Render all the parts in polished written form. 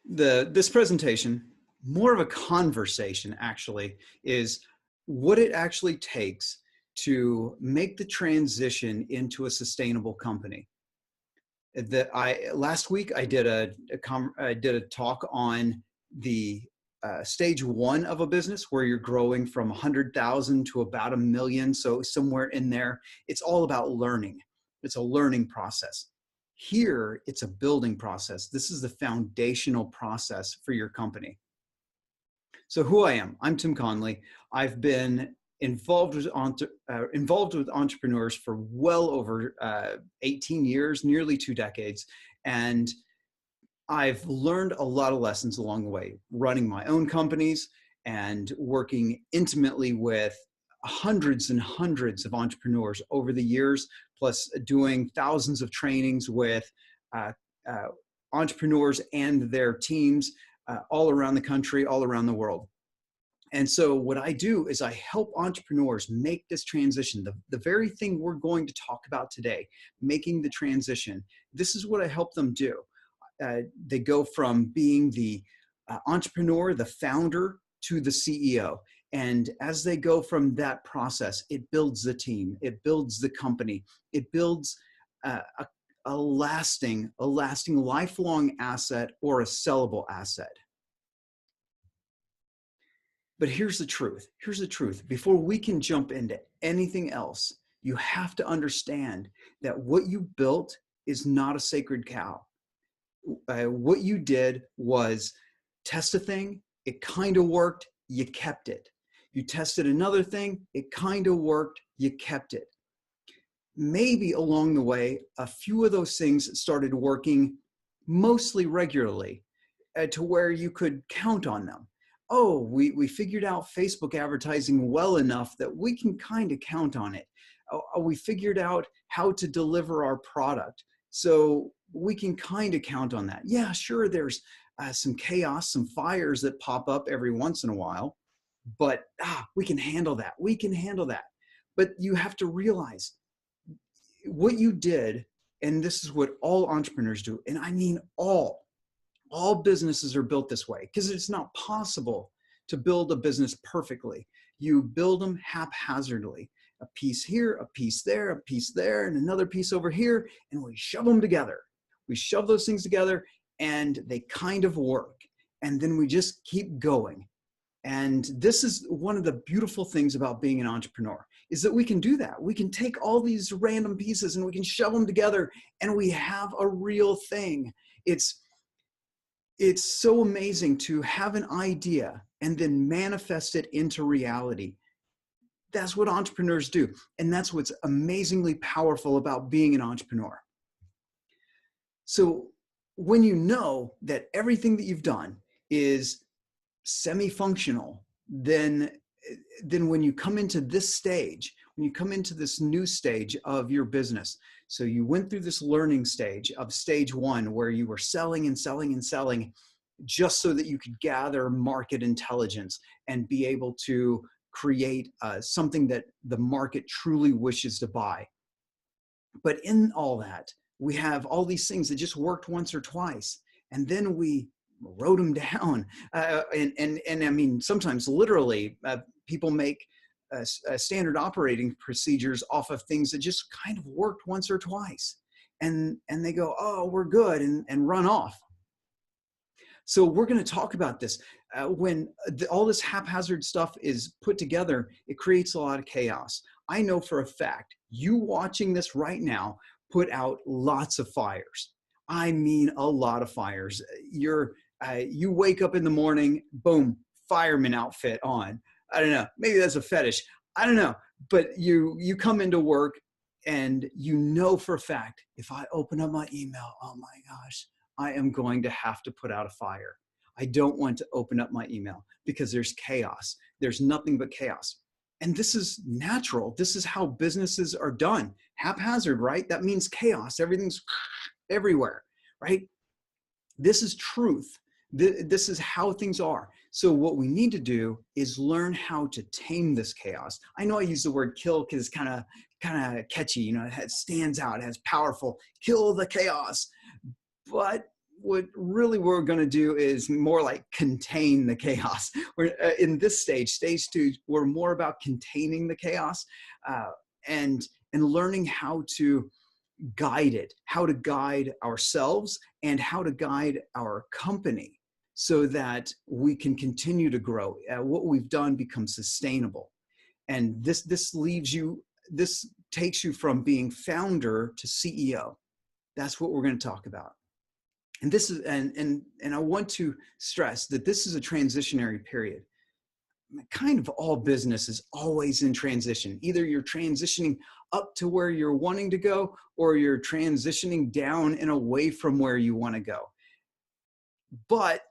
This presentation, more of a conversation actually, is what it actually takes to make the transition into a sustainable company. Last week I did a talk on the stage one of a business where you're growing from 100,000 to about 1 million. So somewhere in there, it's all about learning. It's a learning process. Here, it's a building process. This is the foundational process for your company. So who I am, I'm Tim Conley. I've been involved with entrepreneurs for well over 18 years, nearly 2 decades. And I've learned a lot of lessons along the way, running my own companies and working intimately with hundreds and hundreds of entrepreneurs over the years, plus doing thousands of trainings with entrepreneurs and their teams all around the country, all around the world. And so what I do is I help entrepreneurs make this transition, the very thing we're going to talk about today, making the transition. This is what I help them do. They go from being the entrepreneur, the founder, to the CEO. And as they go from that process, it builds the team, it builds the company, it builds a lasting, lifelong asset or a sellable asset. But here's the truth. Here's the truth. Before we can jump into anything else, you have to understand that what you built is not a sacred cow. What you did was test a thing, it kind of worked, you kept it. You tested another thing, it kind of worked, you kept it. Maybe along the way, a few of those things started working mostly regularly to where you could count on them. Oh, we figured out Facebook advertising well enough that we can kind of count on it. Oh, we figured out how to deliver our product, so we can kind of count on that. Yeah, sure, there's some chaos, some fires that pop up every once in a while, but we can handle that. We can handle that. But you have to realize what you did, and this is what all entrepreneurs do, and I mean all businesses are built this way because it's not possible to build a business perfectly. You build them haphazardly, a piece here, a piece there, and another piece over here, and we shove them together. We shove those things together and they kind of work. And then we just keep going. And this is one of the beautiful things about being an entrepreneur is that we can do that. We can take all these random pieces and we can shove them together and we have a real thing. It's so amazing to have an idea and then manifest it into reality. That's what entrepreneurs do. And that's what's amazingly powerful about being an entrepreneur. So when you know that everything that you've done is semi-functional, then when you come into this stage, when you come into this new stage of your business, so you went through this learning stage of stage one where you were selling and selling and selling just so that you could gather market intelligence and be able to create something that the market truly wishes to buy. But in all that, we have all these things that just worked once or twice, and then we wrote them down. And I mean, sometimes literally, people make standard operating procedures off of things that just kind of worked once or twice. And they go, oh, we're good, and run off. So we're going to talk about this. When all this haphazard stuff is put together, it creates a lot of chaos. I know for a fact, you watching this right now put out lots of fires. I mean, a lot of fires. You wake up in the morning, boom, fireman outfit on. I don't know, maybe that's a fetish. I don't know, but you come into work and you know for a fact, if I open up my email, oh my gosh, I am going to have to put out a fire. I don't want to open up my email because there's chaos. There's nothing but chaos. And this is natural. This is how businesses are done. Haphazard, right? That means chaos. Everything's everywhere, right? This is truth. This is how things are. So what we need to do is learn how to tame this chaos. I know I use the word kill because it's kind of catchy, you know, it stands out, it has powerful, kill the chaos. But what really we're going to do is more like contain the chaos. We're in this stage 2, we're more about containing the chaos, uh, and learning how to guide it, how to guide ourselves and how to guide our company so that we can continue to grow. What we've done becomes sustainable. And this takes you from being founder to CEO. That's what we're going to talk about. And this is, and I want to stress that this is a transitionary period. Kind of all business is always in transition. Either you're transitioning up to where you're wanting to go, or you're transitioning down and away from where you want to go. But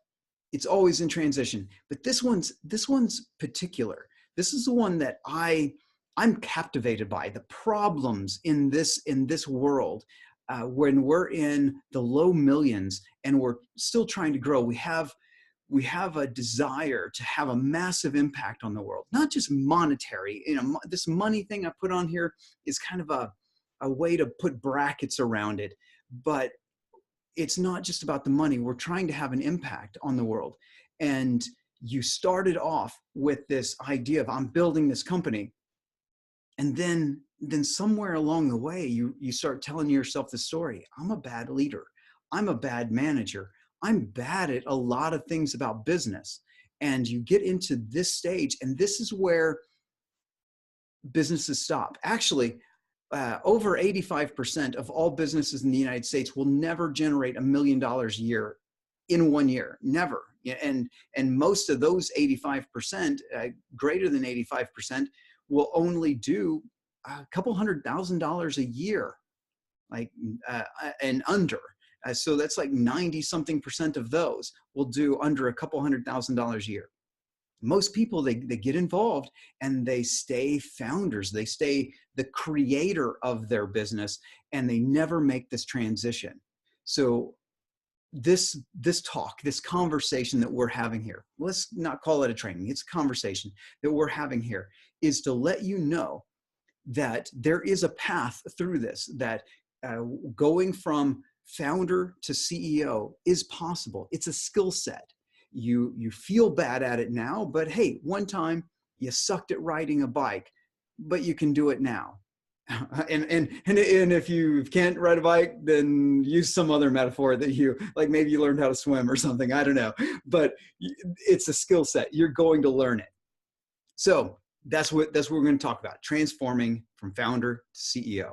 it's always in transition. But this one's particular. This is the one that I'm captivated by. The problems in this world, when we're in the low millions and we're still trying to grow, we have a desire to have a massive impact on the world, not just monetary. This money thing I put on here is kind of a way to put brackets around it, but it's not just about the money. We're trying to have an impact on the world. And you started off with this idea of, I'm building this company. And then somewhere along the way, you start telling yourself the story. I'm a bad leader. I'm a bad manager. I'm bad at a lot of things about business. And you get into this stage, and this is where businesses stop. Actually, over 85% of all businesses in the United States will never generate $1 million a year in 1 year. Never. And most of those 85%, greater than 85%, will only do a couple $100,000 a year, like and under. So that's like 90-something% of those will do under a couple $100,000 a year. Most people, they get involved and they stay founders. They stay the creator of their business, and they never make this transition. So this talk, this conversation that we're having here, let's not call it a training, it's a conversation that we're having here, is to let you know that there is a path through this, that going from founder to CEO is possible. It's a skill set. You feel bad at it now, but hey, one time you sucked at riding a bike, but you can do it now. And if you can't ride a bike, then use some other metaphor that you like. Maybe you learned how to swim or something. I don't know, but it's a skill set. You're going to learn it. So that's what we're going to talk about: transforming from founder to CEO.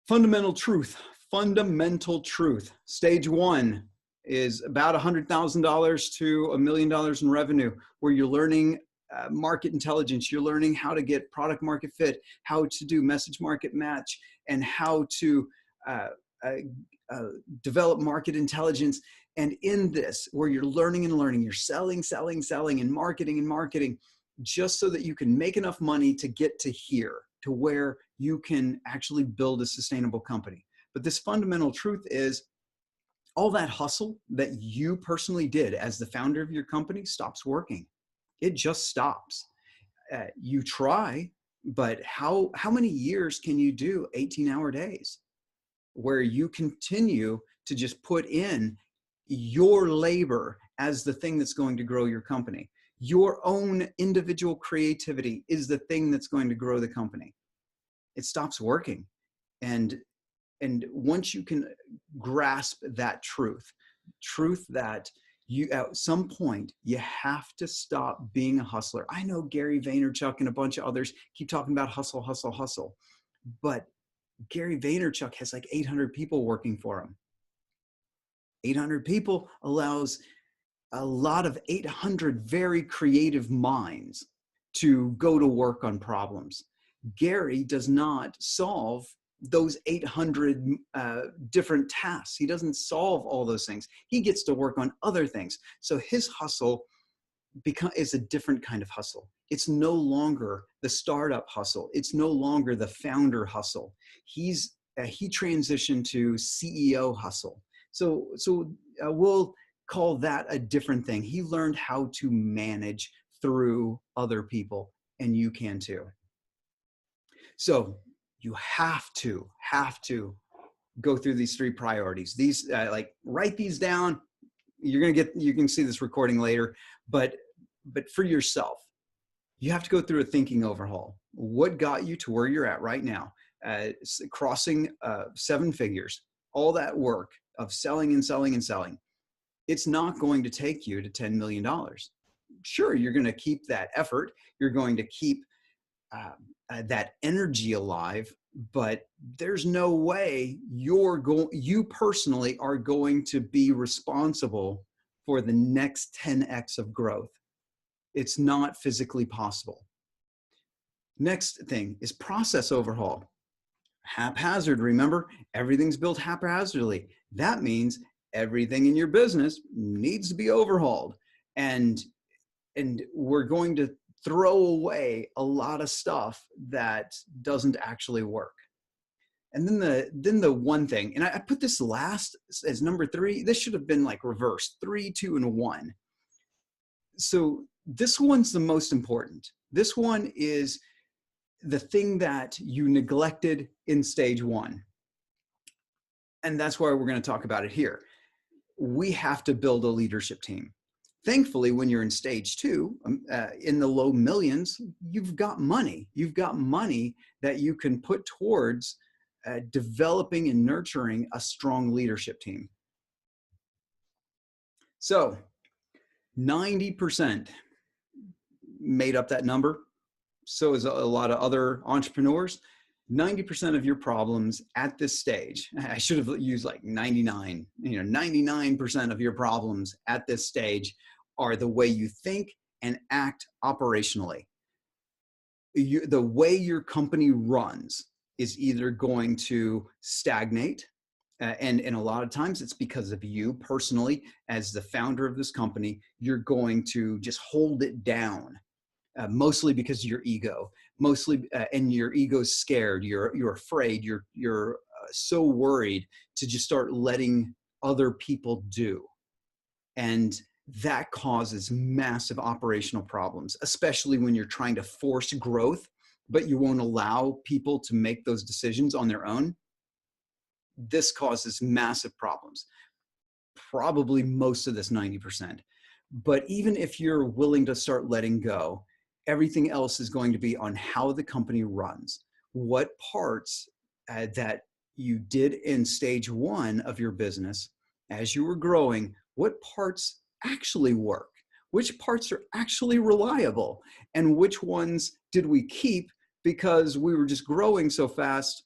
Fundamental truth. Stage 1 is about $100,000 to $1 million in revenue, where you're learning market intelligence. You're learning how to get product market fit, how to do message market match, and how to develop market intelligence. And in this, where you're learning and learning, you're selling, and marketing, just so that you can make enough money to get to here, to where you can actually build a sustainable company. But this fundamental truth is, all that hustle that you personally did as the founder of your company stops working. It just stops. You try, but how many years can you do 18-hour days where you continue to just put in your labor as the thing that's going to grow your company? Your own individual creativity is the thing that's going to grow the company. It stops working. And once you can grasp that truth that you, at some point, you have to stop being a hustler. I know Gary Vaynerchuk and a bunch of others keep talking about hustle, but Gary Vaynerchuk has like 800 people working for him. 800 people allows a lot of 800 very creative minds to go to work on problems. Gary does not solve those 800 different tasks. He doesn't solve all those things. He gets to work on other things. So his hustle is a different kind of hustle. It's no longer the startup hustle. It's no longer the founder hustle. He transitioned to CEO hustle. So we'll call that a different thing. He learned how to manage through other people, and you can too. So you have to go through these 3 priorities. These, like, write these down. You can see this recording later, but for yourself, you have to go through a thinking overhaul. What got you to where you're at right now? Crossing 7 figures, all that work of selling and selling and selling. It's not going to take you to $10 million. Sure, you're going to keep that effort. You're going to keep that energy alive, but there's no way you personally are going to be responsible for the next 10x of growth. It's not physically possible. Next thing is process overhaul. Haphazard, remember, everything's built haphazardly. That means everything in your business needs to be overhauled. And we're going to throw away a lot of stuff that doesn't actually work. And then the one thing, and I put this last as number 3. This should have been like reversed, 3, 2, and 1. So this one's the most important. This one is the thing that you neglected in stage 1. And that's why we're going to talk about it here. We have to build a leadership team. Thankfully, when you're in stage 2, in the low millions, you've got money. You've got money that you can put towards developing and nurturing a strong leadership team. So 90% made up that number. So is a lot of other entrepreneurs. 90% of your problems at this stage, I should have used like 99, 99% of your problems at this stage are the way you think and act operationally. The way your company runs is either going to stagnate, and a lot of times it's because of you personally as the founder of this company. You're going to just hold it down, mostly because of your ego, and your ego's scared. You're afraid. You're so worried to just start letting other people do, and that causes massive operational problems, especially when you're trying to force growth, but you won't allow people to make those decisions on their own. This causes massive problems, probably most of this 90%. But even if you're willing to start letting go, everything else is going to be on how the company runs. What parts that you did in stage 1 of your business as you were growing, what parts actually work? Which parts are actually reliable? And which ones did we keep because we were just growing so fast?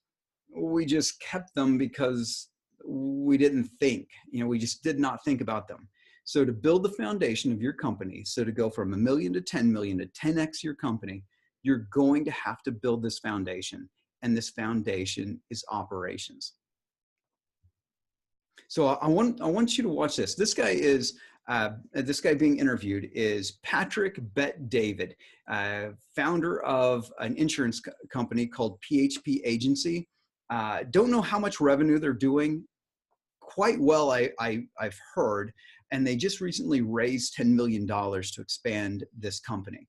We just kept them because we didn't think, we just did not think about them. So to build the foundation of your company, so to go from $1 million to 10 million to 10x your company, you're going to have to build this foundation. And this foundation is operations. So I want you to watch this. This guy being interviewed is Patrick Bet-David, founder of an insurance company called PHP Agency. Don't know how much revenue they're doing. Quite well, I've heard. And they just recently raised $10 million to expand this company.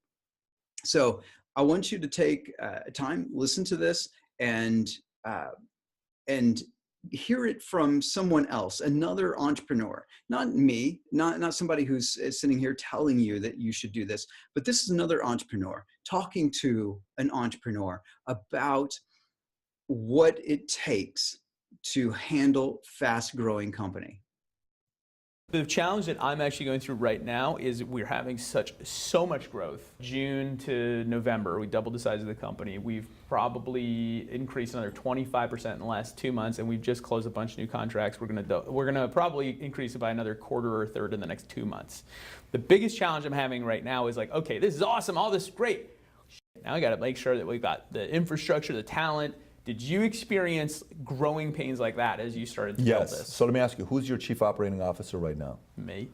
So I want you to take time, listen to this, and hear it from someone else, another entrepreneur, not me, not somebody who's sitting here telling you that you should do this, but this is another entrepreneur talking to an entrepreneur about what it takes to handle fast-growing company. The challenge that I'm actually going through right now is we're having so much growth. June to November, we doubled the size of the company. We've probably increased another 25% in the last 2 months, and we've just closed a bunch of new contracts. We're gonna probably increase it by another quarter or a third in the next 2 months. The biggest challenge I'm having right now is like, okay, this is awesome, all this is great. Now I gotta make sure that we've got the infrastructure, the talent. Did you experience growing pains like that as you started to build this? Yes. So let me ask you, who's your chief operating officer right now? Me.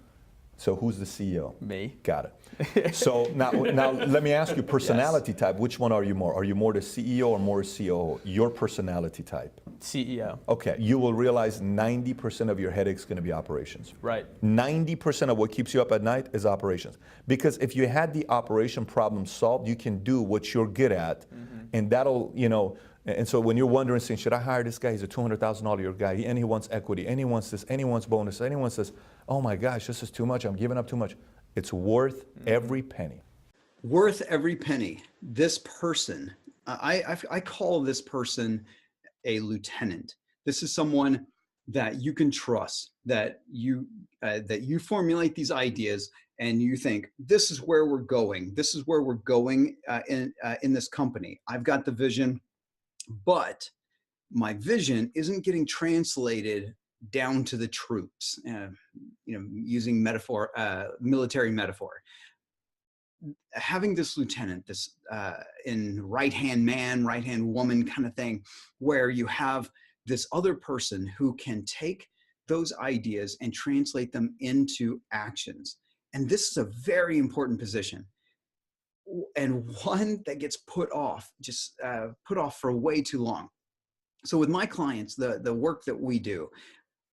So who's the CEO? Me. Got it. So now let me ask you, personality type, which one are you more? Are you more the CEO or more COO? Your personality type. CEO. Okay. You will realize 90% of your headache is going to be operations. Right. 90% of what keeps you up at night is operations. Because if you had the operation problem solved, you can do what you're good at, and that'll, And so when you're wondering, saying, should I hire this guy? He's a $200,000 a year guy, and he wants equity, and he wants this, and he wants bonus, and he wants this. Oh my gosh, this is too much. I'm giving up too much. It's worth every penny. Worth every penny. This person, I call this person a lieutenant. This is someone that you can trust, that you formulate these ideas and you think, this is where we're going. This is where we're going in this company. I've got the vision, but my vision isn't getting translated down to the troops, using metaphor, military metaphor. Having this lieutenant, this in right-hand man, right-hand woman kind of thing, where you have this other person who can take those ideas and translate them into actions. And this is a very important position, and one that gets put off for way too long. So with my clients, the work that we do,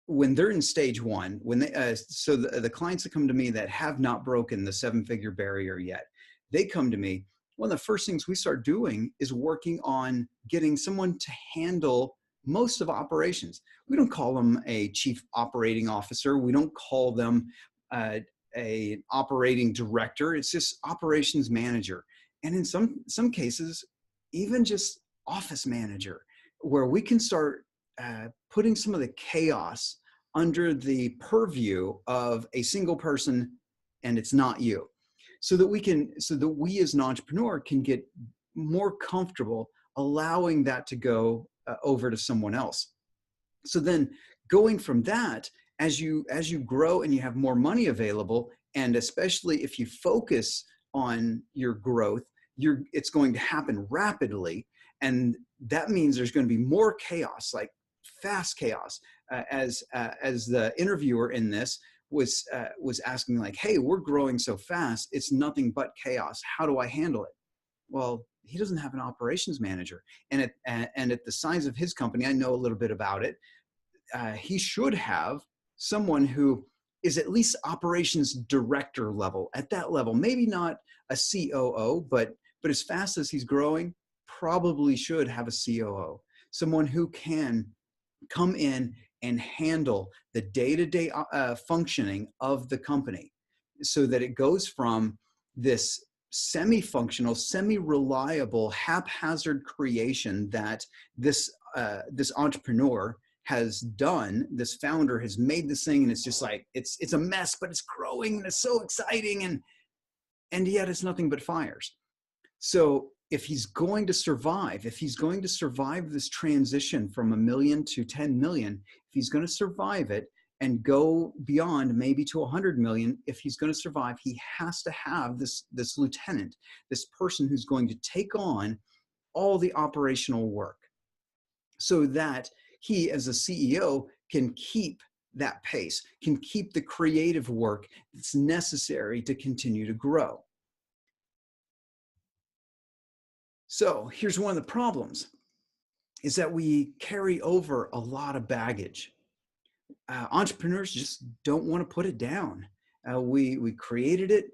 when they're in stage one, when they, the clients that come to me that have not broken the 7-figure barrier yet, they come to me. One of the first things we start doing is working on getting someone to handle most of operations. We don't call them a chief operating officer. We don't call them a operating director. It's just operations manager. And in some cases, even just office manager, where we can start putting some of the chaos under the purview of a single person, and it's not you. So that we as an entrepreneur can get more comfortable allowing that to go over to someone else. So then going from that, as you grow and you have more money available, and especially if you focus on your growth, it's going to happen rapidly. And that means there's going to be more chaos, like fast chaos. As the interviewer in this was asking, like, hey, we're growing so fast, it's nothing but chaos. How do I handle it? Well, he doesn't have an operations manager. And at the size of his company, I know a little bit about it. He should have someone who is at least operations director level, at that level, maybe not a COO, but as fast as he's growing, probably should have a COO, someone who can come in and handle the day-to-day functioning of the company, so that it goes from this semi-functional, semi-reliable, haphazard creation that this entrepreneur has done. This founder has made this thing, and it's just like it's a mess, but it's growing and it's so exciting, and yet it's nothing but fires. So if he's going to survive this transition from 1 million to 10 million, if he's going to survive it and go beyond maybe to 100 million, if he's going to survive, he has to have this lieutenant, this person who's going to take on all the operational work, so that he, as a CEO, can keep that pace, can keep the creative work that's necessary to continue to grow. So here's one of the problems, is that we carry over a lot of baggage. Entrepreneurs just don't want to put it down. We created it.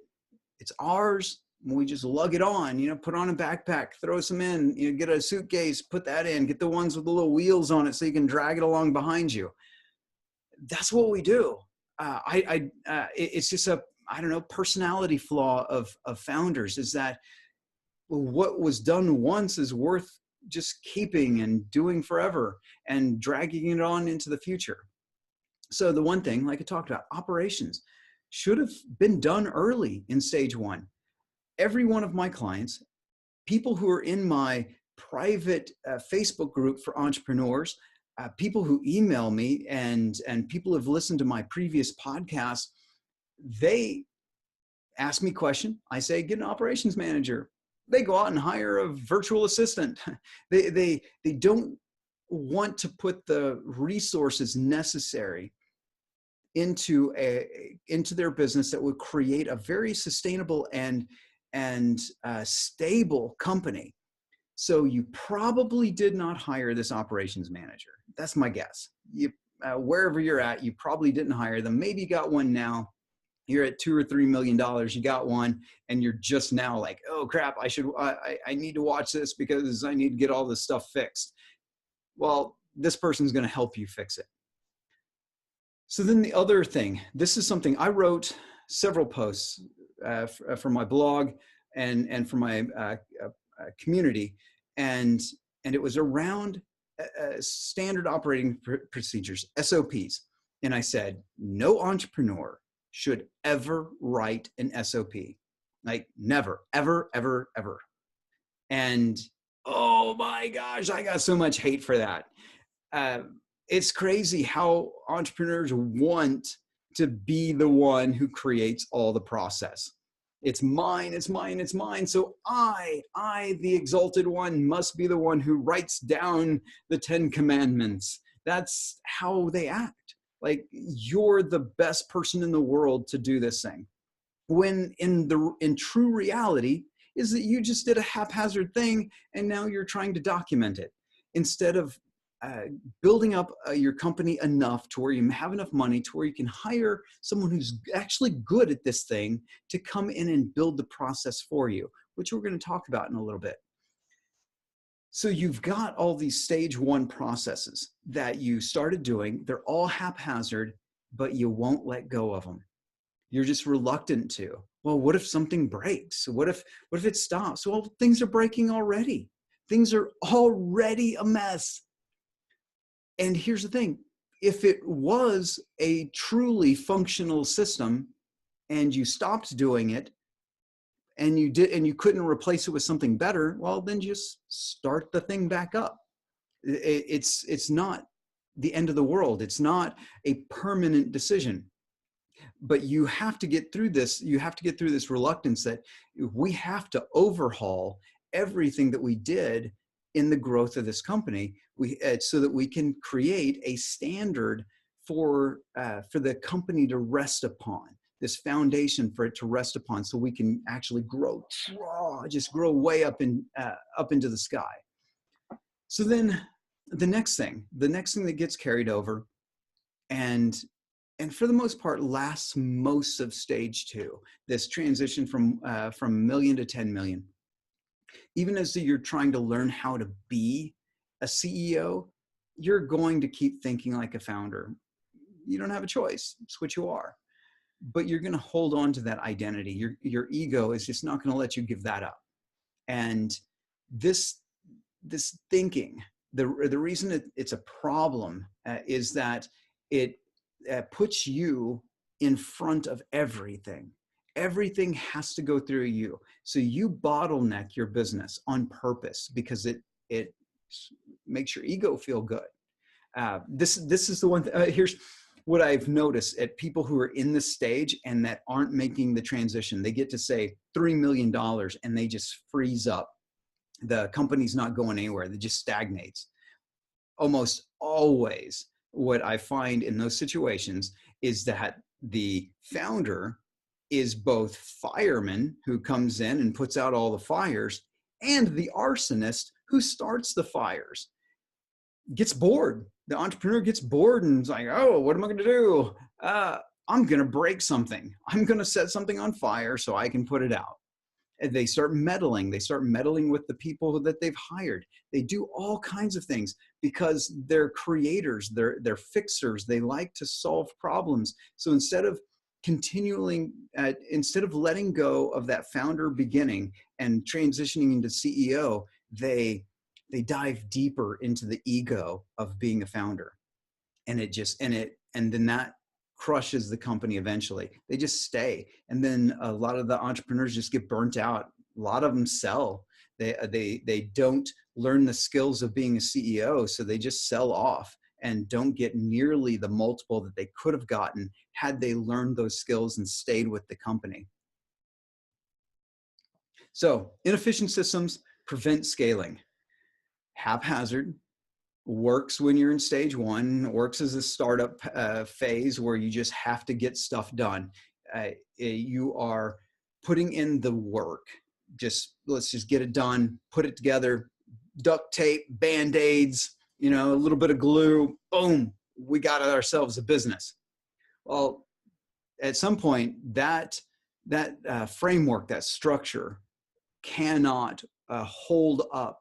It's ours. We just lug it on, put on a backpack, throw some in, get a suitcase, put that in, get the ones with the little wheels on it so you can drag it along behind you. That's what we do. It's just personality flaw of founders, is that what was done once is worth just keeping and doing forever and dragging it on into the future. So the one thing, like I talked about, operations should have been done early in stage one. Every one of my clients, people who are in my private Facebook group for entrepreneurs, people who email me, and people who have listened to my previous podcasts, they ask me a question. I say, get an operations manager. They go out and hire a virtual assistant. They don't want to put the resources necessary into their business that would create a very sustainable and stable company. So you probably did not hire this operations manager. That's my guess. Wherever you're at, you probably didn't hire them. Maybe you got one now. you're at $2 or $3 million, you got one, and you're just now like, oh crap, I need to watch this because I need to get all this stuff fixed. Well, this person's going to help you fix it. So then the other thing, this is something I wrote several posts for my blog and for my community, and it was around standard operating procedures, SOPs. And I said, no entrepreneur should ever write an SOP. Like never, ever, ever, ever. And oh my gosh, I got so much hate for that. It's crazy how entrepreneurs want to be the one who creates all the process. It's mine, it's mine, it's mine. So I, the exalted one, must be the one who writes down the 10 commandments. That's how they act. Like you're the best person in the world to do this thing. When in true reality is that you just did a haphazard thing and now you're trying to document it instead of building up your company enough to where you have enough money to where you can hire someone who's actually good at this thing to come in and build the process for you, which we're going to talk about in a little bit. So you've got all these stage one processes that you started doing. They're all haphazard, but you won't let go of them. You're just reluctant to. Well, what if something breaks? What if it stops? Well, things are breaking already. Things are already a mess. And here's the thing. If it was a truly functional system and you stopped doing it and you couldn't replace it with something better, well, then just start the thing back up. It's not the end of the world. It's not a permanent decision. But you have to get through this. You have to get through this reluctance that we have to overhaul everything that we did in the growth of this company, so that we can create a standard for the company to rest upon, this foundation for it to rest upon, so we can actually grow, just grow way up into the sky. So then the next thing that gets carried over, and for the most part lasts most of stage two, this transition from million to 10 million. Even as you're trying to learn how to be a CEO, you're going to keep thinking like a founder. You don't have a choice. It's what you are. But you're going to hold on to that identity. Your ego is just not going to let you give that up. And this thinking, the reason it's a problem is that it puts you in front of everything. Everything has to go through you. So you bottleneck your business on purpose because it makes your ego feel good. This is the one. Here's what I've noticed at people who are in this stage and that aren't making the transition. They get to say $3 million and they just freeze up. The company's not going anywhere. It just stagnates. Almost always what I find in those situations is that the founder is both fireman who comes in and puts out all the fires and the arsonist who starts the fires. Gets bored. The entrepreneur gets bored and is like, oh, what am I going to do? I'm going to break something. I'm going to set something on fire so I can put it out. And they start meddling. They start meddling with the people that they've hired. They do all kinds of things because they're creators. They're fixers. They like to solve problems. So instead of letting go of that founder beginning and transitioning into CEO, they dive deeper into the ego of being a founder, and then that crushes the company eventually. They just stay, and then a lot of the entrepreneurs just get burnt out. A lot of them sell. They don't learn the skills of being a CEO, so they just sell off and don't get nearly the multiple that they could have gotten had they learned those skills and stayed with the company. So inefficient systems prevent scaling. Haphazard works when you're in stage one, works as a startup phase where you just have to get stuff done. You are putting in the work. Let's just get it done, put it together, duct tape, Band-Aids, a little bit of glue, boom, we got ourselves a business. Well, at some point that framework, that structure cannot hold up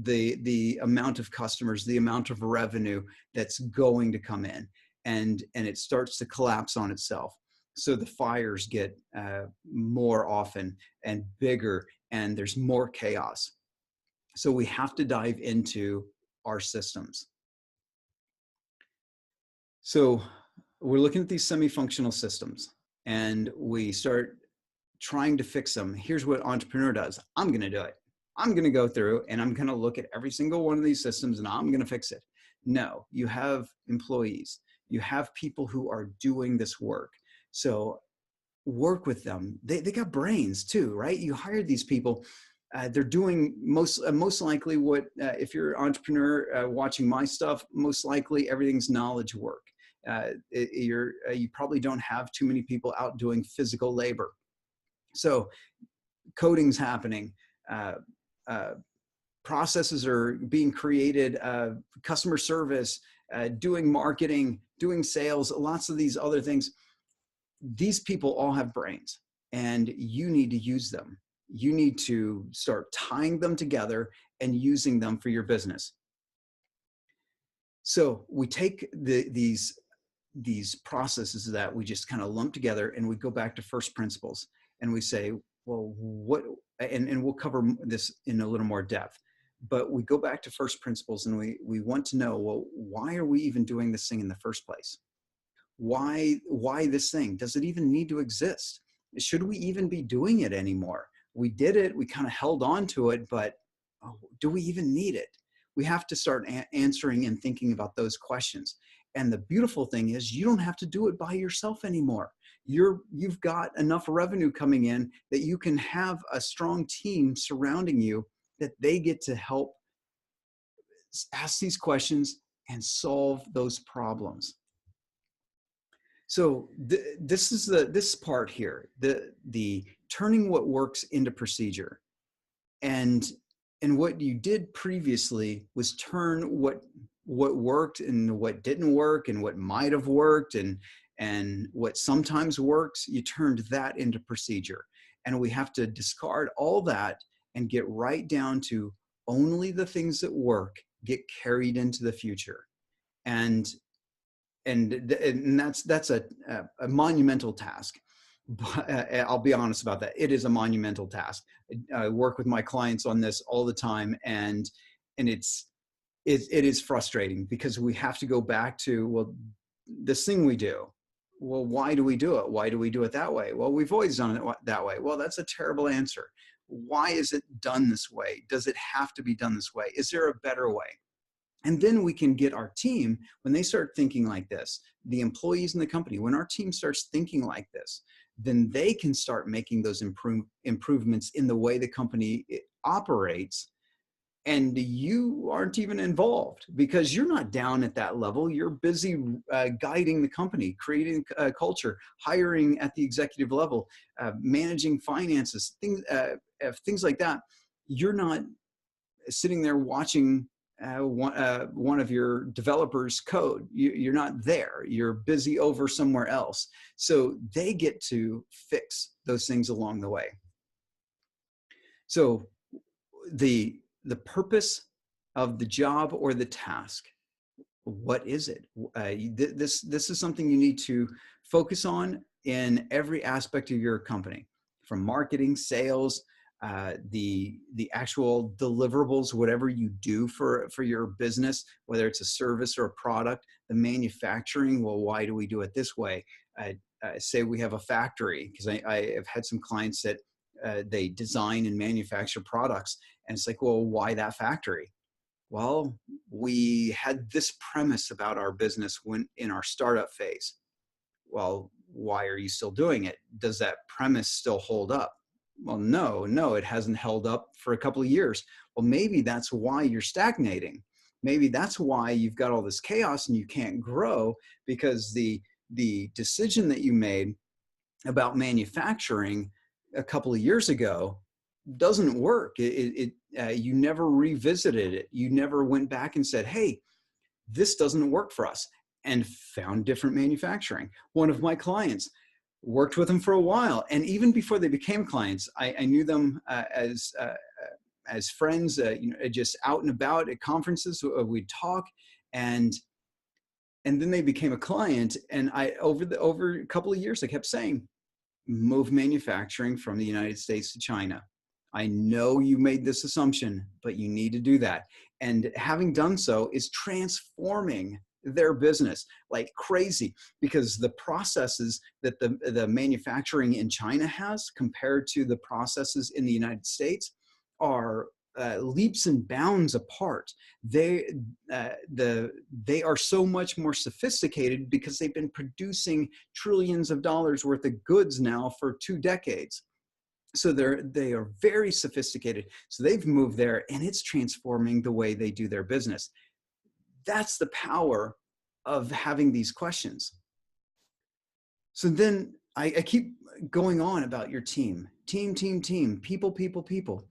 the amount of customers, the amount of revenue that's going to come in, and it starts to collapse on itself. So the fires get more often and bigger, and there's more chaos. So we have to dive into our systems. So we're looking at these semi-functional systems, and we start trying to fix them. Here's what entrepreneur does. I'm going to do it. I'm going to go through and I'm going to look at every single one of these systems and I'm going to fix it. No, you have employees. You have people who are doing this work. So work with them. They got brains too, right? You hired these people. They're doing most likely what, if you're an entrepreneur watching my stuff, most likely everything's knowledge work. You probably don't have too many people out doing physical labor. So coding's happening, processes are being created, customer service, doing marketing, doing sales, lots of these other things. These people all have brains and you need to use them. You need to start tying them together and using them for your business. So we take these processes that we just kind of lump together and we go back to first principles and we say, well, what, and we'll cover this in a little more depth, but we go back to first principles and we want to know, well, why are we even doing this thing in the first place? Why this thing? Does it even need to exist? Should we even be doing it anymore? We did it, we kind of held on to it, but do we even need it? We have to start answering and thinking about those questions. And the beautiful thing is you don't have to do it by yourself anymore. You've got enough revenue coming in that you can have a strong team surrounding you that they get to help ask these questions and solve those problems. So this part here, the turning what works into procedure, and what you did previously was turn what worked and what didn't work and what might have worked and what sometimes works. You turned that into procedure, and we have to discard all that and get right down to only the things that work get carried into the future, and that's a monumental task. But I'll be honest about that. It is a monumental task. I work with my clients on this all the time, and it is frustrating because we have to go back to, well, this thing we do. Well, why do we do it? Why do we do it that way? Well, we've always done it that way. Well, that's a terrible answer. Why is it done this way? Does it have to be done this way? Is there a better way? And then we can get our team, when they start thinking like this, the employees in the company, when our team starts thinking like this, then they can start making those improvements in the way the company operates. And you aren't even involved because you're not down at that level. You're busy guiding the company, creating a culture, hiring at the executive level, managing finances, things like that. You're not sitting there watching one of your developers code. You're not there. You're busy over somewhere else. So they get to fix those things along the way. So the purpose of the job or the task, what is it? This is something you need to focus on in every aspect of your company, from marketing, sales, the actual deliverables, whatever you do for your business, whether it's a service or a product, the manufacturing. Well, why do we do it this way? Say we have a factory, because I have had some clients that they design and manufacture products, and it's like, well, why that factory? Well, we had this premise about our business when in our startup phase. Well, why are you still doing it? Does that premise still hold up? Well, no, it hasn't held up for a couple of years. Well, maybe that's why you're stagnating. Maybe that's why you've got all this chaos and you can't grow, because the decision that you made about manufacturing a couple of years ago doesn't work. You never revisited it. You never went back and said, hey, this doesn't work for us, and found different manufacturing. One of my clients worked with them for a while. And even before they became clients, I knew them as friends, just out and about at conferences. We'd talk, and then they became a client. And over a couple of years, I kept saying, move manufacturing from the United States to China. I know you made this assumption, but you need to do that. And having done so is transforming their business like crazy, because the processes that the manufacturing in China has compared to the processes in the United States are leaps and bounds apart. They are so much more sophisticated because they've been producing trillions of dollars worth of goods now for 2 decades. So they are very sophisticated. So they've moved there, and it's transforming the way they do their business. That's the power of having these questions. So then I keep going on about your team, people, people, people.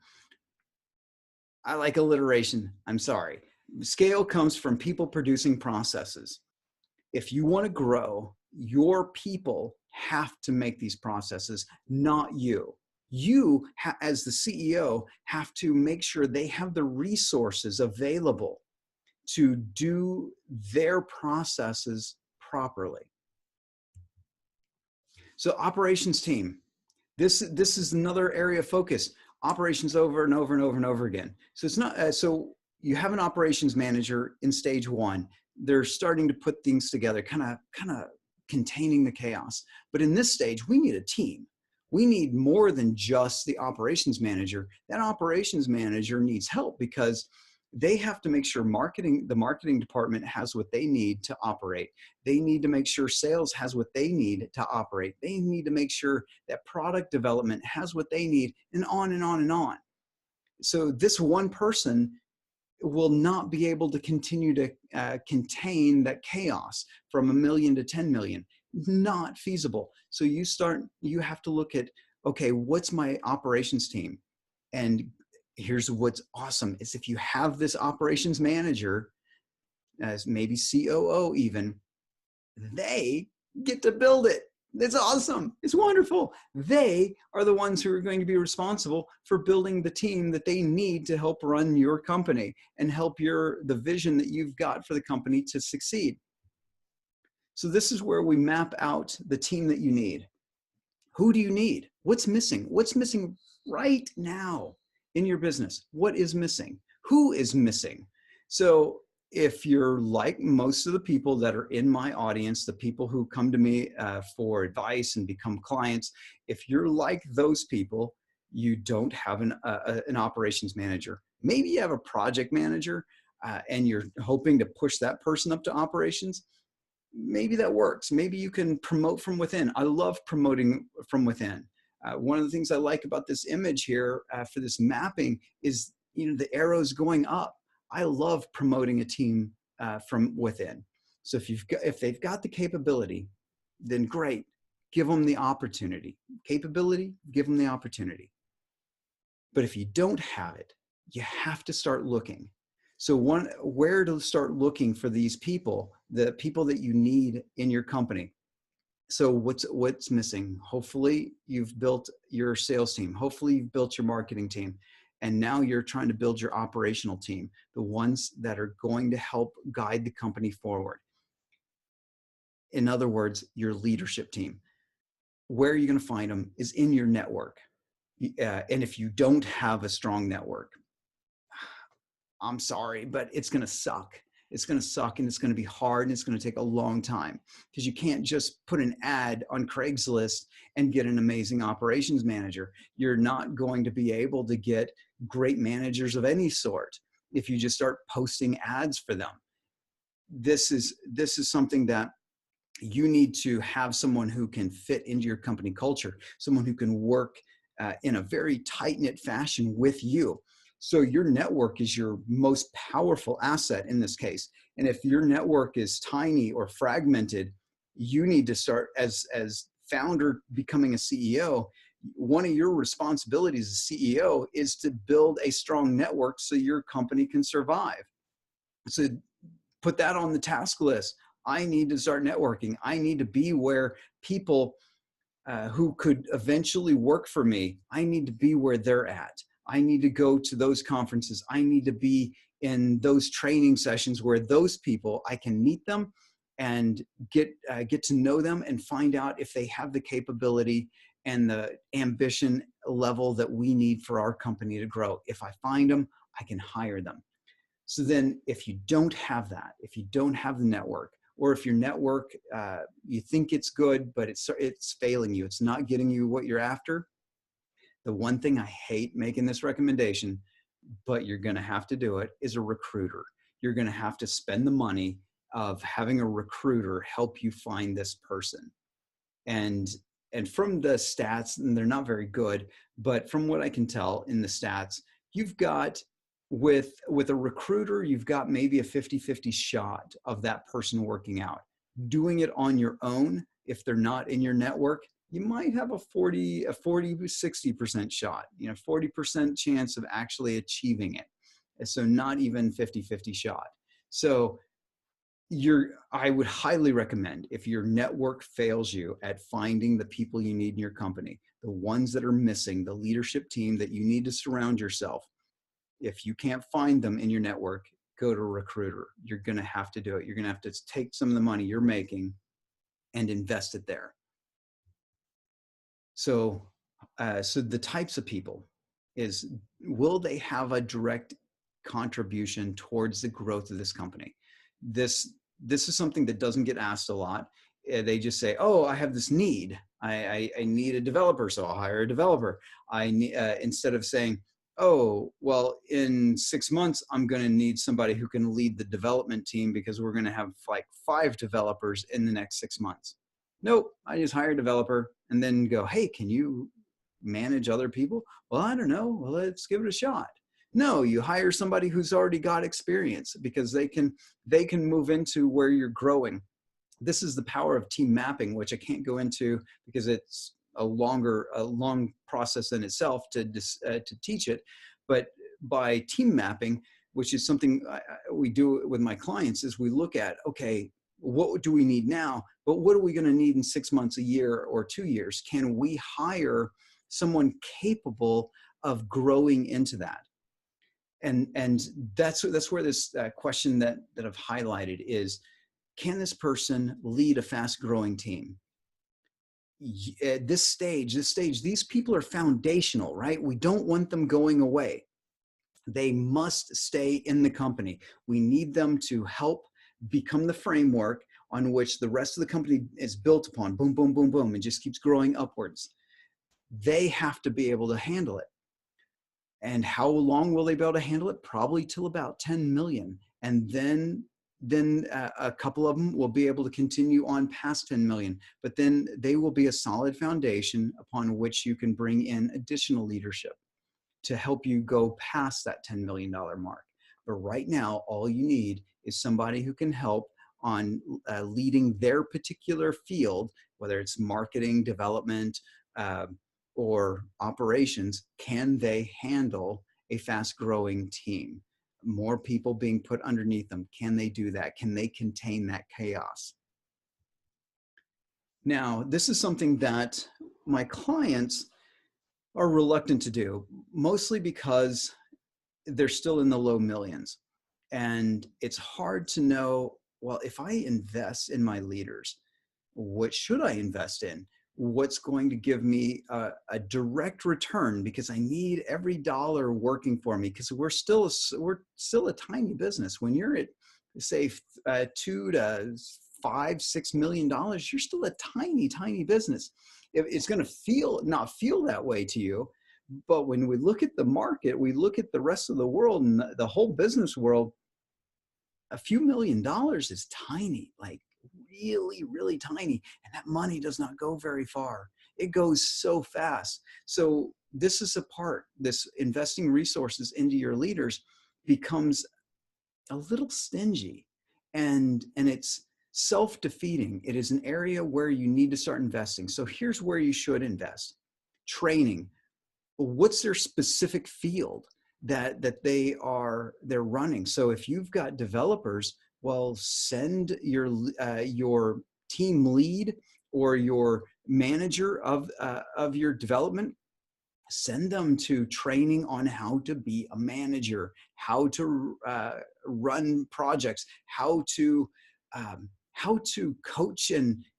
I like alliteration. I'm sorry. Scale comes from people producing processes. If you want to grow, your people have to make these processes, not you. You, as the CEO, have to make sure they have the resources available to do their processes properly. So operations team, this is another area of focus. Operations over and over and over and over again. So it's not, so you have an operations manager in stage 1. They're starting to put things together, kind of containing the chaos. But in this stage, we need a team. We need more than just the operations manager. That operations manager needs help because they have to make sure the marketing department has what they need to operate. They need to make sure sales has what they need to operate. They need to make sure that product development has what they need, and on and on and on. So this one person will not be able to continue to contain that chaos from 1 million to 10 million. Not feasible. So you have to look at, okay, what's my operations team? And here's what's awesome is if you have this operations manager, as maybe COO even, they get to build it. It's awesome. It's wonderful. They are the ones who are going to be responsible for building the team that they need to help run your company and help the vision that you've got for the company to succeed. So this is where we map out the team that you need. Who do you need? What's missing? What's missing right now in your business? What is missing? Who is missing? So if you're like most of the people that are in my audience, the people who come to me for advice and become clients, if you're like those people, you don't have an operations manager. Maybe you have a project manager and you're hoping to push that person up to operations. Maybe that works. Maybe you can promote from within. I love promoting from within. One of the things I like about this image here for this mapping is, the arrows going up. I love promoting a team from within. So if they've got the capability, then great. Give them the opportunity. Capability, give them the opportunity. But if you don't have it, you have to start looking. So where to start looking for these people, the people that you need in your company. So what's missing? Hopefully you've built your sales team. Hopefully you've built your marketing team. And now you're trying to build your operational team, the ones that are going to help guide the company forward. In other words, your leadership team. Where are you going to find them is in your network. And if you don't have a strong network, I'm sorry, but it's going to suck. It's going to suck, and it's going to be hard, and it's going to take a long time because you can't just put an ad on Craigslist and get an amazing operations manager. You're not going to be able to get great managers of any sort if you just start posting ads for them. This is something that you need to have someone who can fit into your company culture, someone who can work in a very tight-knit fashion with you. So your network is your most powerful asset in this case. And if your network is tiny or fragmented, you need to start, as founder becoming a CEO, one of your responsibilities as CEO is to build a strong network so your company can survive. So put that on the task list. I need to start networking. I need to be where people who could eventually work for me, I need to be where they're at. I need to go to those conferences. I need to be in those training sessions where those people, I can meet them and get to know them and find out if they have the capability and the ambition level that we need for our company to grow. If I find them, I can hire them. So then if you don't have that, if you don't have the network, or if your network, you think it's good, but it's failing you, it's not getting you what you're after, the one thing I hate making this recommendation, but you're going to have to do it, is a recruiter. You're going to have to spend the money of having a recruiter help you find this person. And from the stats, and they're not very good, but from what I can tell in the stats, you've got, with a recruiter, you've got maybe a 50-50 shot of that person working out. Doing it on your own, if they're not in your network, you might have a 60% shot, 40% chance of actually achieving it. So not even 50-50 shot. So I would highly recommend, if your network fails you at finding the people you need in your company, the ones that are missing, the leadership team that you need to surround yourself, if you can't find them in your network, go to a recruiter. You're going to have to do it. You're going to have to take some of the money you're making and invest it there. So the types of people is, will they have a direct contribution towards the growth of this company? This is something that doesn't get asked a lot. They just say, oh, I have this need. I need a developer, so I'll hire a developer. Instead of saying, oh, well, in 6 months, I'm going to need somebody who can lead the development team because we're going to have like 5 developers in the next 6 months. Nope, I just hire a developer and then go, hey, can you manage other people? Well, I don't know. Well, let's give it a shot. No, you hire somebody who's already got experience because they can move into where you're growing. This is the power of team mapping, which I can't go into because it's a long process in itself to teach it. But by team mapping, which is something we do with my clients, is we look at, okay, what do we need now? But what are we going to need in 6 months, a year, or 2 years? Can we hire someone capable of growing into that? And that's where this question that I've highlighted is, can this person lead a fast growing team? At this stage, these people are foundational, right? We don't want them going away. They must stay in the company. We need them to help become the framework on which the rest of the company is built upon. Boom, boom, boom, boom. It just keeps growing upwards. They have to be able to handle it. And how long will they be able to handle it? Probably till about 10 million. And then a couple of them will be able to continue on past 10 million. But then they will be a solid foundation upon which you can bring in additional leadership to help you go past that $10 million mark. But right now, all you need is somebody who can help on leading their particular field, whether it's marketing, development, or operations. Can they handle a fast growing team? More people being put underneath them. Can they do that? Can they contain that chaos? Now, this is something that my clients are reluctant to do, mostly because they're still in the low millions. And it's hard to know, well, if I invest in my leaders, what should I invest in? What's going to give me a direct return? Because I need every dollar working for me, because we're still a tiny business. When you're at, say, $2 to $5-6 million, you're still a tiny business. It's going to not feel that way to you. But when we look at the market, we look at the rest of the world and the whole business world, a few $1 million is tiny, like really tiny. And that money does not go very far. It goes so fast. So this is this investing resources into your leaders becomes a little stingy, and it's self-defeating. It is an area where you need to start investing. So here's where you should invest. Training. What's their specific field that they're running? So if you've got developers, well, send your team lead or your manager of your development, send them to training on how to be a manager, how to run projects, how to coach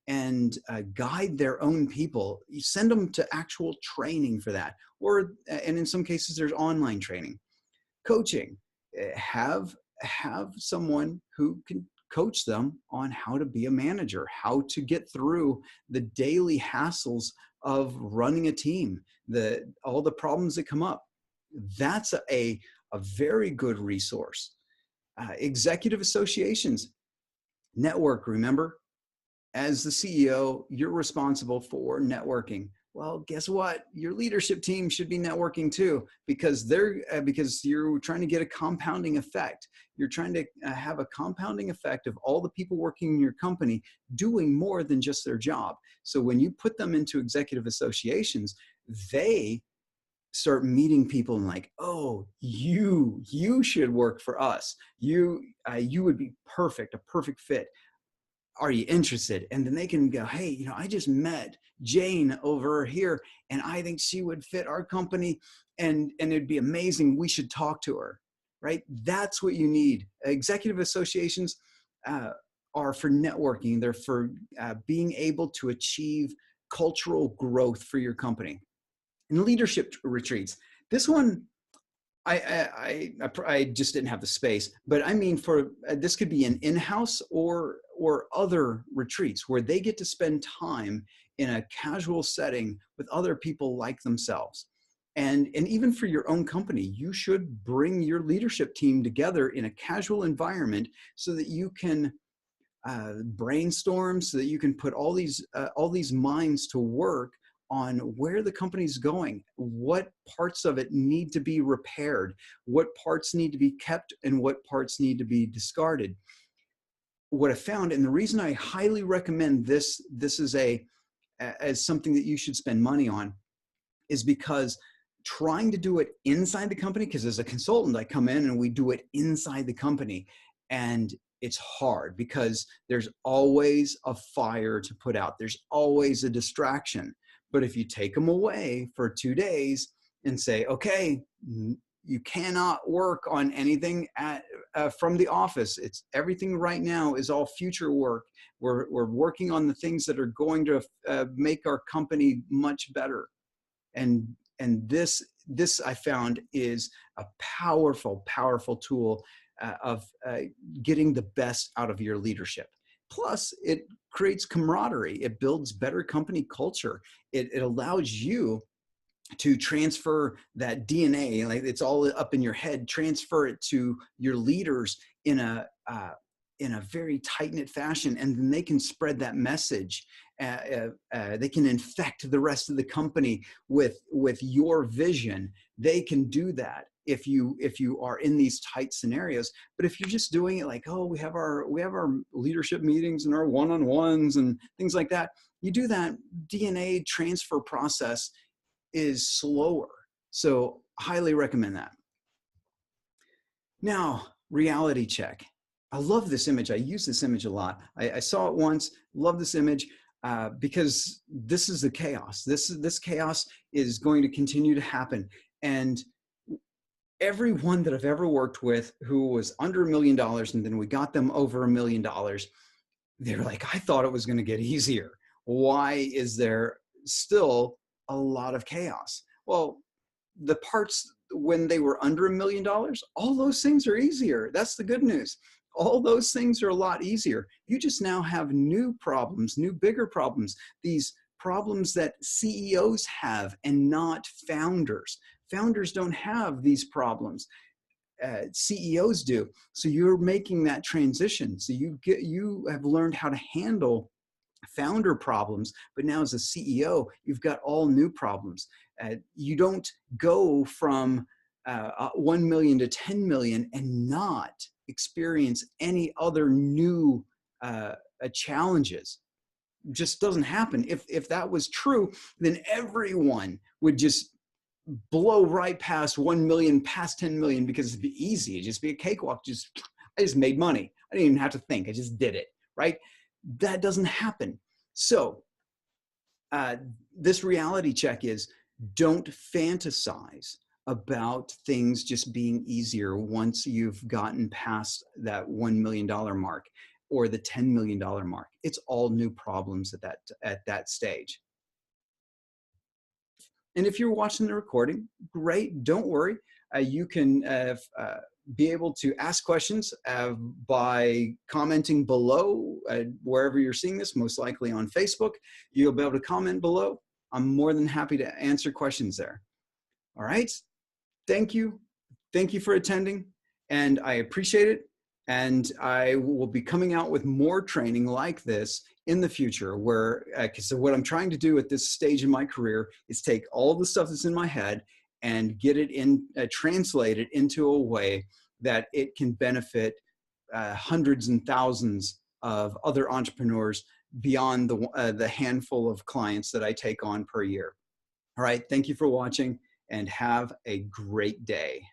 and guide their own people. You send them to actual training for that, or and in some cases there's online training. Coaching, have someone who can coach them on how to be a manager, how to get through the daily hassles of running a team, all the problems that come up. That's a very good resource. Executive associations, network, remember? As the CEO, you're responsible for networking. Well, guess what? Your leadership team should be networking too, because because you're trying to get a compounding effect. You're trying to have a compounding effect of all the people working in your company doing more than just their job. So when you put them into executive associations, they start meeting people and like, oh, you should work for us. You would be a perfect fit. Are you interested? And then they can go, hey, I just met Jane over here and I think she would fit our company and it'd be amazing. We should talk to her, right? That's what you need. Executive associations are for networking. They're for being able to achieve cultural growth for your company. And leadership retreats. This one, I just didn't have the space, but I mean, for this could be an in-house or other retreats where they get to spend time in a casual setting with other people like themselves. And even for your own company, you should bring your leadership team together in a casual environment so that you can brainstorm, so that you can put all these minds to work on where the company's going, what parts of it need to be repaired, what parts need to be kept, and what parts need to be discarded. What I found, and the reason I highly recommend this as something that you should spend money on, is because trying to do it inside the company, because as a consultant, I come in and we do it inside the company, and it's hard because there's always a fire to put out. There's always a distraction. But if you take them away for 2 days and say, okay, you cannot work on anything from the office. It's everything right now is all future work. We're working on the things that are going to make our company much better. And this I found is a powerful tool of getting the best out of your leadership. Plus, it creates camaraderie. It builds better company culture. It allows you to transfer that DNA, like it's all up in your head, transfer it to your leaders in a very tight-knit fashion, and then they can spread that message. They can infect the rest of the company with your vision. They can do that if you are in these tight scenarios. But if you're just doing it like, oh, we have our leadership meetings and our one-on-ones and things like that, you do that, DNA transfer process is slower. So highly recommend that. Now, reality check. I love this image. I use this image a lot. I saw it once, love this image because this is the chaos. This chaos is going to continue to happen. And everyone that I've ever worked with who was under $1 million and then we got them over $1 million, they're like, I thought it was going to get easier. Why is there still a lot of chaos? Well, the parts when they were under $1 million, all those things are easier. That's the good news. All those things are a lot easier. You just now have new problems, new bigger problems, these problems that CEOs have and not founders. Founders don't have these problems. CEOs do. So you're making that transition. So you have learned how to handle founder problems, but now as a CEO, you've got all new problems. You don't go from 1 million to 10 million and not experience any other new challenges. Just doesn't happen. If that was true, then everyone would just blow right past 1 million, past 10 million, because it'd be easy. It'd just be a cakewalk. I just made money. I didn't even have to think. I just did it, right? That doesn't happen. So uh, this reality check is, don't fantasize about things just being easier once you've gotten past that $1 million mark or the $10 million mark. It's all new problems at that stage. And if you're watching the recording, great, don't worry. You can be able to ask questions by commenting below wherever you're seeing this, most likely on Facebook. You'll be able to comment below. I'm more than happy to answer questions there. All right. Thank you. Thank you for attending, and I appreciate it. And I will be coming out with more training like this in the future, where, because what I'm trying to do at this stage in my career is take all the stuff that's in my head and get it in, translate it into a way that it can benefit hundreds and thousands of other entrepreneurs beyond the handful of clients that I take on per year. All right, thank you for watching and have a great day.